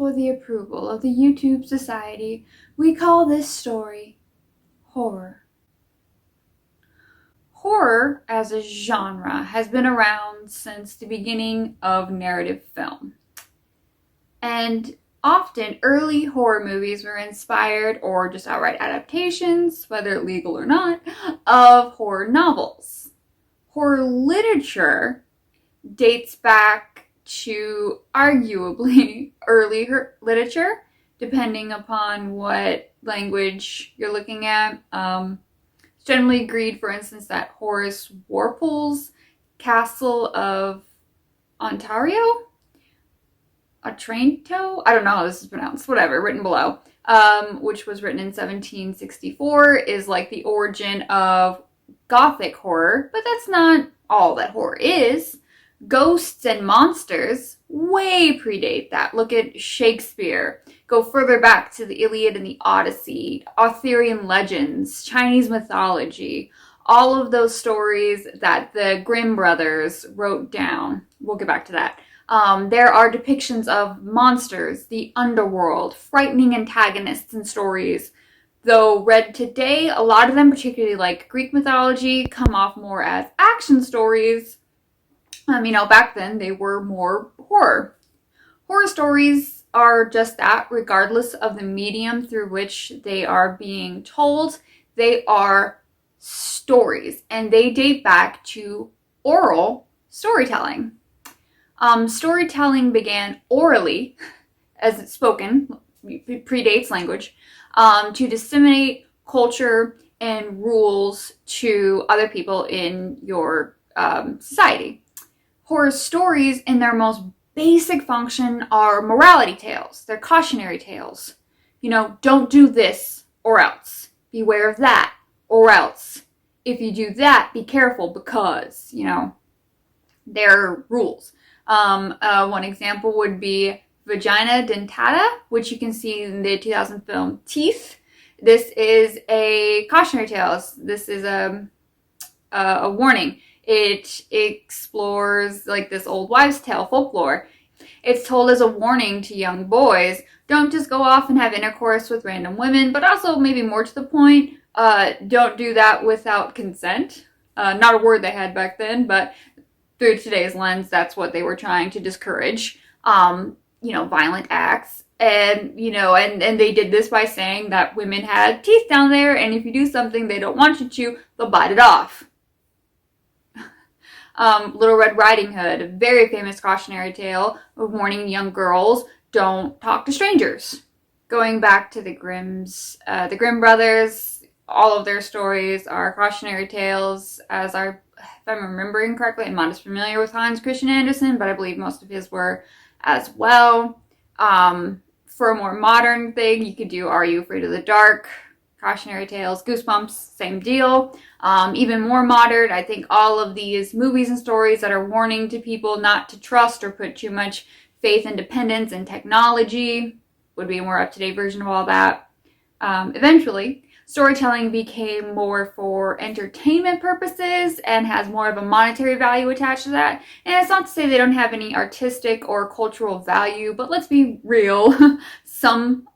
with the approval of the YouTube Society, we call this story horror. Horror as a genre has been around since the beginning of narrative film. And often early horror movies were inspired or just outright adaptations, whether legal or not, of horror novels. Horror literature dates back to arguably early literature, depending upon what language you're looking at. It's generally agreed, for instance, that Horace Walpole's Castle of Ontario, Otranto, I don't know how this is pronounced, whatever, written below, which was written in 1764, is like the origin of Gothic horror, but that's not all that horror is. Ghosts and monsters way predate that. Look at Shakespeare. Go further back to the Iliad and the Odyssey, Arthurian legends, Chinese mythology, all of those stories that the Grimm brothers wrote down. We'll get back to that. There are depictions of monsters, the underworld, frightening antagonists in stories. Though read today, a lot of them, particularly like Greek mythology, come off more as action stories. Back then they were more horror. Horror stories are just that, regardless of the medium through which they are being told. They are stories, and they date back to oral storytelling. Storytelling began orally, as it's spoken, predates language, to disseminate culture and rules to other people in your society. Horror stories, in their most basic function, are morality tales. They're cautionary tales. Don't do this or else. Beware of that or else. If you do that, be careful because, there are rules. One example would be Vagina Dentata, which you can see in the 2000 film Teeth. This is a cautionary tale. This is a warning. It explores like this old wives' tale folklore. It's told as a warning to young boys. Don't just go off and have intercourse with random women, but also maybe more to the point, don't do that without consent. Not a word they had back then, but through today's lens, that's what they were trying to discourage. Violent acts. And they did this by saying that women had teeth down there, and if you do something they don't want you to, they'll bite it off. Little Red Riding Hood, a very famous cautionary tale of warning young girls, don't talk to strangers. Going back to the the Grimm brothers, all of their stories are cautionary tales, if I'm remembering correctly. I'm not as familiar with Hans Christian Andersen, but I believe most of his were as well. For a more modern thing, you could do Are You Afraid of the Dark? Cautionary tales, Goosebumps, same deal. Even more modern, I think all of these movies and stories that are warning to people not to trust or put too much faith and dependence in technology would be a more up-to-date version of all that. Eventually, storytelling became more for entertainment purposes and has more of a monetary value attached to that. And it's not to say they don't have any artistic or cultural value, but let's be real, some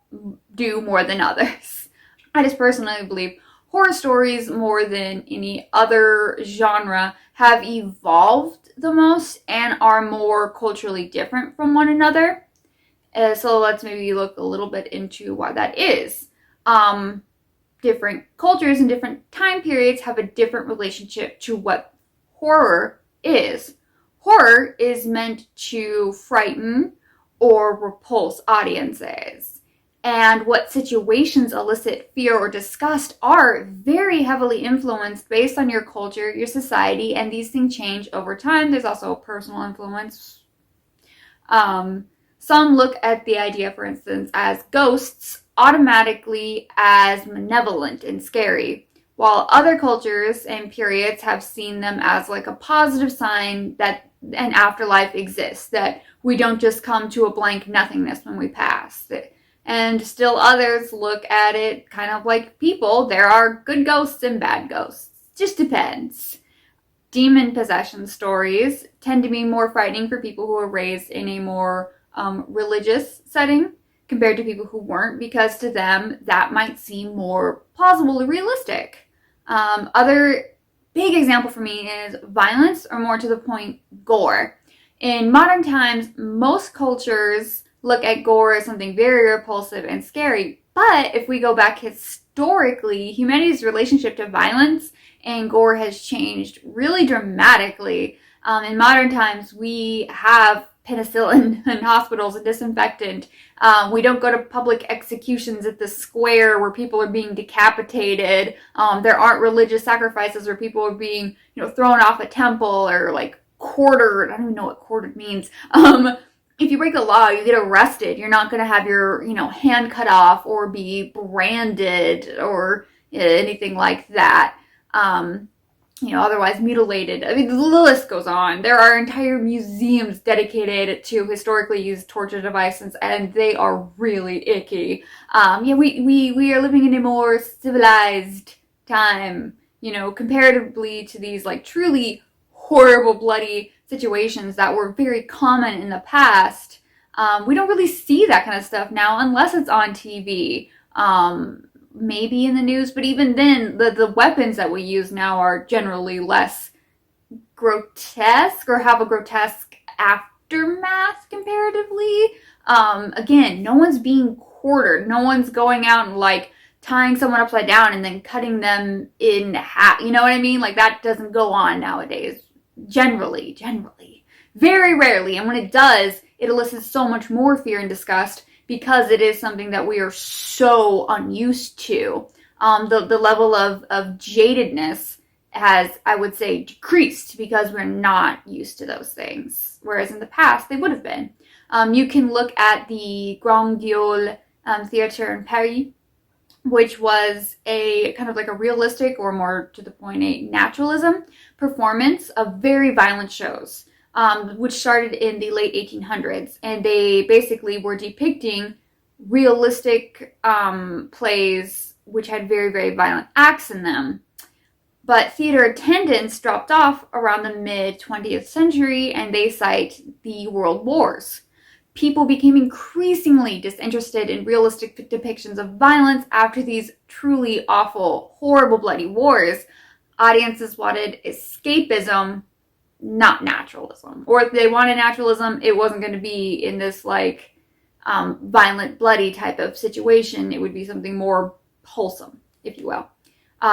do more than others. I just personally believe horror stories, more than any other genre, have evolved the most and are more culturally different from one another. So let's maybe look a little bit into why that is. Different cultures and different time periods have a different relationship to what horror is. Horror is meant to frighten or repulse audiences. And what situations elicit fear or disgust are very heavily influenced based on your culture, your society, and these things change over time. There's also personal influence. Some look at the idea, for instance, as ghosts automatically as malevolent and scary, while other cultures and periods have seen them as like a positive sign that an afterlife exists, that we don't just come to a blank nothingness when we pass. And still others look at it kind of like people. There are good ghosts and bad ghosts. Just depends. Demon possession stories tend to be more frightening for people who are raised in a more religious setting. compared to people who weren't, because to them that might seem more plausible or realistic. Other big example for me is violence, or more to the point, gore. In modern times, most cultures look at gore as something very repulsive and scary. But if we go back historically, humanity's relationship to violence and gore has changed really dramatically. In modern times, we have penicillin in hospitals and disinfectant. We don't go to public executions at the square where people are being decapitated. There aren't religious sacrifices where people are being, thrown off a temple or like quartered. I don't even know what quartered means. If you break the law, you get arrested. You're not going to have your, hand cut off or be branded or anything like that. Otherwise mutilated. I mean, the list goes on. There are entire museums dedicated to historically used torture devices, and they are really icky. We are living in a more civilized time, comparatively to these like truly horrible, bloody situations that were very common in the past. We don't really see that kind of stuff now unless it's on TV. Maybe in the news, but even then, the weapons that we use now are generally less grotesque or have a grotesque aftermath comparatively. Again, no one's being quartered. No one's going out and like tying someone upside down and then cutting them in half. You know what I mean? Like that doesn't go on nowadays. Generally. Very rarely. And when it does, it elicits so much more fear and disgust, because it is something that we are so unused to. The level of jadedness has, I would say, decreased because we're not used to those things. Whereas in the past, they would have been. You can look at the Grand Guignol Theatre in Paris, which was a kind of like a realistic, or more to the point, a naturalism performance of very violent shows. Which started in the late 1800s, and they basically were depicting realistic plays which had very, very violent acts in them. But theater attendance dropped off around the mid-20th century, and they cite the World Wars. People became increasingly disinterested in realistic depictions of violence after these truly awful, horrible, bloody wars. Audiences wanted escapism, not naturalism. Or if they wanted naturalism, it wasn't going to be in this like violent, bloody type of situation. It would be something more wholesome, if you will.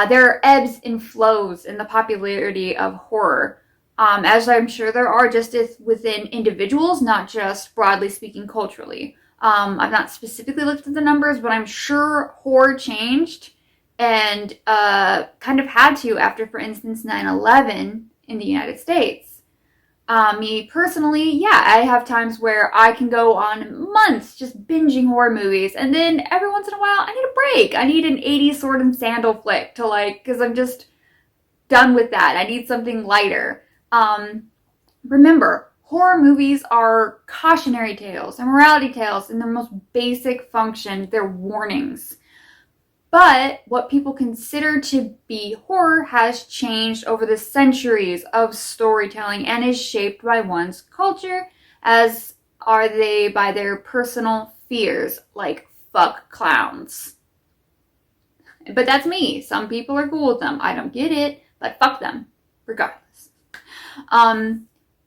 There are ebbs and flows in the popularity of horror, as I'm sure there are just within individuals, not just broadly speaking culturally. I've not specifically looked at the numbers, but I'm sure horror changed and kind of had to after, for instance, 9/11 in the United States. Me personally, I have times where I can go on months just binging horror movies, and then every once in a while I need a break. I need an 80s sword and sandal flick to because I'm just done with that. I need something lighter. Remember, horror movies are cautionary tales and morality tales in their most basic function. They're warnings. But what people consider to be horror has changed over the centuries of storytelling and is shaped by one's culture, as are they by their personal fears, like fuck clowns. But that's me. Some people are cool with them. I don't get it, but fuck them, regardless.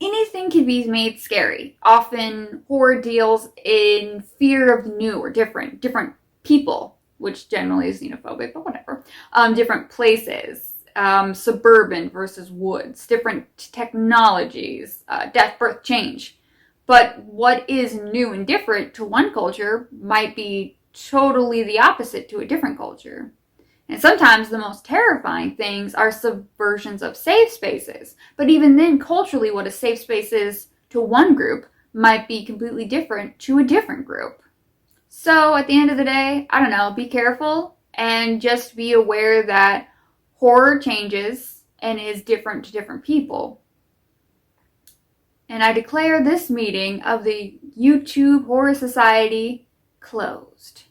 Anything can be made scary. Often horror deals in fear of new or different people, which generally is xenophobic, but whatever. Different places, suburban versus woods, different technologies, death, birth, change. But what is new and different to one culture might be totally the opposite to a different culture. And sometimes the most terrifying things are subversions of safe spaces. But even then, culturally, what a safe space is to one group might be completely different to a different group. So at the end of the day, I don't know, be careful and just be aware that horror changes and is different to different people. And I declare this meeting of the YouTube Horror Society closed.